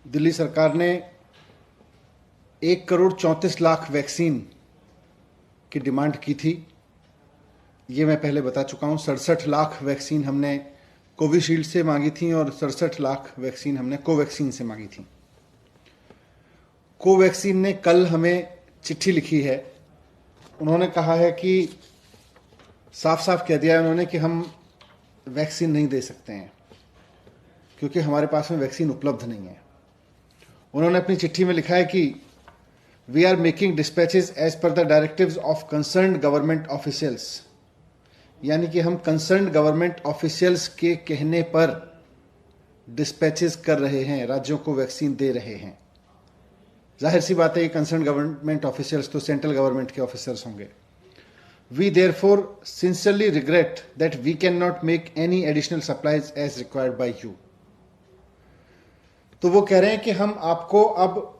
दिल्ली सरकार ने 1,34,00,000 वैक्सीन की डिमांड की थी। ये मैं पहले बता चुका हूं। 67 लाख वैक्सीन हमने कोविशील्ड से मांगी थी और 67 लाख वैक्सीन हमने कोवैक्सीन से मांगी थी। कोवैक्सीन ने कल हमें चिट्ठी लिखी है। उन्होंने कहा है कि साफ साफ कह दिया है उन्होंने कि हम वैक्सीन नहीं दे सकते हैं क्योंकि हमारे पास में वैक्सीन उपलब्ध नहीं है। उन्होंने अपनी चिट्ठी में लिखा है कि we are making dispatches as per the directives of concerned government officials, यानी कि हम कंसर्न्ड गवर्नमेंट ऑफिशियल्स के कहने पर डिस्पैचेस कर रहे हैं, राज्यों को वैक्सीन दे रहे हैं। जाहिर सी बात है ये कंसर्न्ड गवर्नमेंट ऑफिशियल्स तो सेंट्रल गवर्नमेंट के ऑफिसर्स होंगे। We therefore sincerely regret that we can not make any additional supplies as required by you. तो वो कह रहे हैं कि हम आपको अब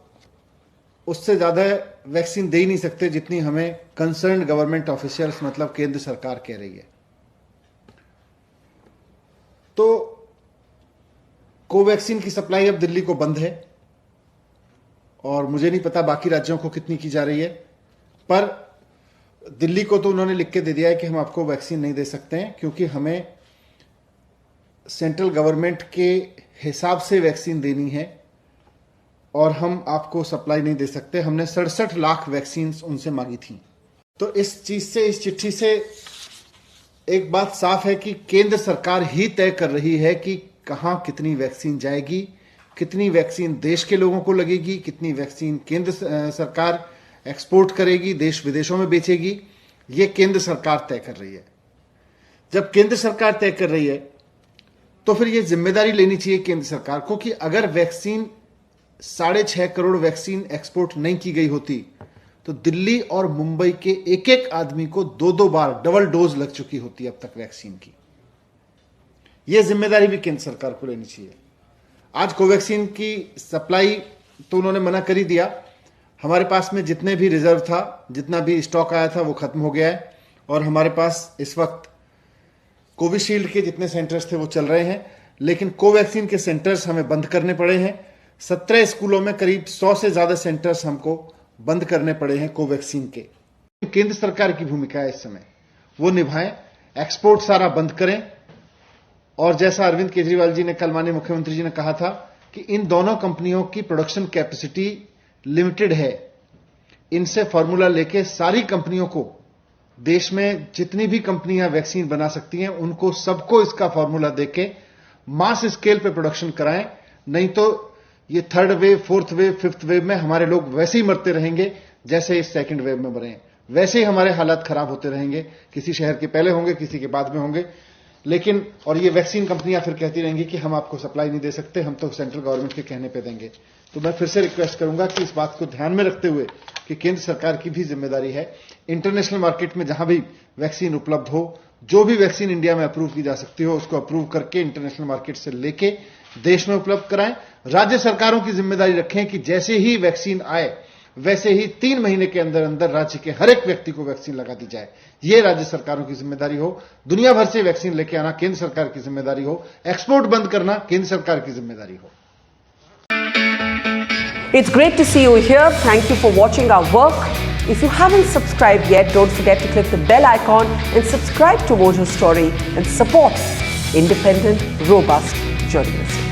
उससे ज्यादा वैक्सीन दे ही नहीं सकते जितनी हमें कंसर्न्ड गवर्नमेंट ऑफिशियल्स मतलब केंद्र सरकार कह रही है। तो कोवैक्सीन की सप्लाई अब दिल्ली को बंद है और मुझे नहीं पता बाकी राज्यों को कितनी की जा रही है, पर दिल्ली को तो उन्होंने लिख के दे दिया है कि हम आपको वैक्सीन नहीं दे सकते हैं क्योंकि हमें सेंट्रल गवर्नमेंट के हिसाब से वैक्सीन देनी है और हम आपको सप्लाई नहीं दे सकते। हमने 67 लाख वैक्सीन उनसे मांगी थी। तो इस चीज से, इस चिट्ठी से एक बात साफ है कि केंद्र सरकार ही तय कर रही है कि कहां कितनी वैक्सीन जाएगी, कितनी वैक्सीन देश के लोगों को लगेगी, कितनी वैक्सीन केंद्र सरकार एक्सपोर्ट करेगी, देश विदेशों में बेचेगी। ये केंद्र सरकार तय कर रही है। जब केंद्र सरकार तय कर रही है तो फिर ये जिम्मेदारी लेनी चाहिए केंद्र सरकार को कि अगर वैक्सीन 6.5 करोड़ वैक्सीन एक्सपोर्ट नहीं की गई होती तो दिल्ली और मुंबई के एक एक आदमी को 2-2 बार डबल डोज लग चुकी होती अब तक वैक्सीन की। यह जिम्मेदारी भी केंद्र सरकार को लेनी चाहिए। आज कोवैक्सीन की सप्लाई तो उन्होंने मना कर ही दिया। हमारे पास में जितने भी रिजर्व था, जितना भी स्टॉक आया था वो खत्म हो गया है और हमारे पास इस वक्त कोविशील्ड के जितने सेंटर्स थे वो चल रहे हैं, लेकिन कोवैक्सीन के सेंटर्स हमें बंद करने पड़े हैं। 17 स्कूलों में करीब 100 से ज्यादा सेंटर्स हमको बंद करने पड़े हैं कोवैक्सीन के। केंद्र सरकार की भूमिका है इस समय, वो निभाएं, एक्सपोर्ट सारा बंद करें। और जैसा अरविंद केजरीवाल जी ने कल माननीय मुख्यमंत्री जी ने कहा था कि इन दोनों कंपनियों की प्रोडक्शन कैपेसिटी लिमिटेड है, इनसे फॉर्मूला लेके सारी कंपनियों को, देश में जितनी भी कंपनियां वैक्सीन बना सकती हैं उनको सबको इसका फॉर्मूला देके मास स्केल पे प्रोडक्शन कराएं। नहीं तो ये 3rd wave, 4th wave, 5th wave में हमारे लोग वैसे ही मरते रहेंगे जैसे इस 2nd वेव में मरे हैं। वैसे ही हमारे हालात खराब होते रहेंगे, किसी शहर के पहले होंगे, किसी के बाद में होंगे। लेकिन और ये वैक्सीन कंपनियां फिर कहती रहेंगी कि हम आपको सप्लाई नहीं दे सकते, हम तो सेंट्रल गवर्नमेंट के कहने पे देंगे। तो मैं फिर से रिक्वेस्ट करूंगा कि इस बात को ध्यान में रखते हुए कि केंद्र सरकार की भी जिम्मेदारी है, इंटरनेशनल मार्केट में जहां भी वैक्सीन उपलब्ध हो, जो भी वैक्सीन इंडिया में अप्रूव की जा सकती हो उसको अप्रूव करके इंटरनेशनल मार्केट से लेके देश में उपलब्ध कराएं। राज्य सरकारों की जिम्मेदारी रखें कि जैसे ही वैक्सीन आए वैसे ही 3 महीने के अंदर अंदर राज्य के हर एक व्यक्ति को वैक्सीन लगा दी जाए। यह राज्य सरकारों की जिम्मेदारी हो। दुनिया भर से वैक्सीन लेके आना केंद्र सरकार की जिम्मेदारी हो। एक्सपोर्ट बंद करना केंद्र सरकार की जिम्मेदारी हो। It's great to see you here. Thank you for watching our work. If you haven't subscribed yet, don't forget to click the bell icon and subscribe to Mojo Story and support independent, robust journalism.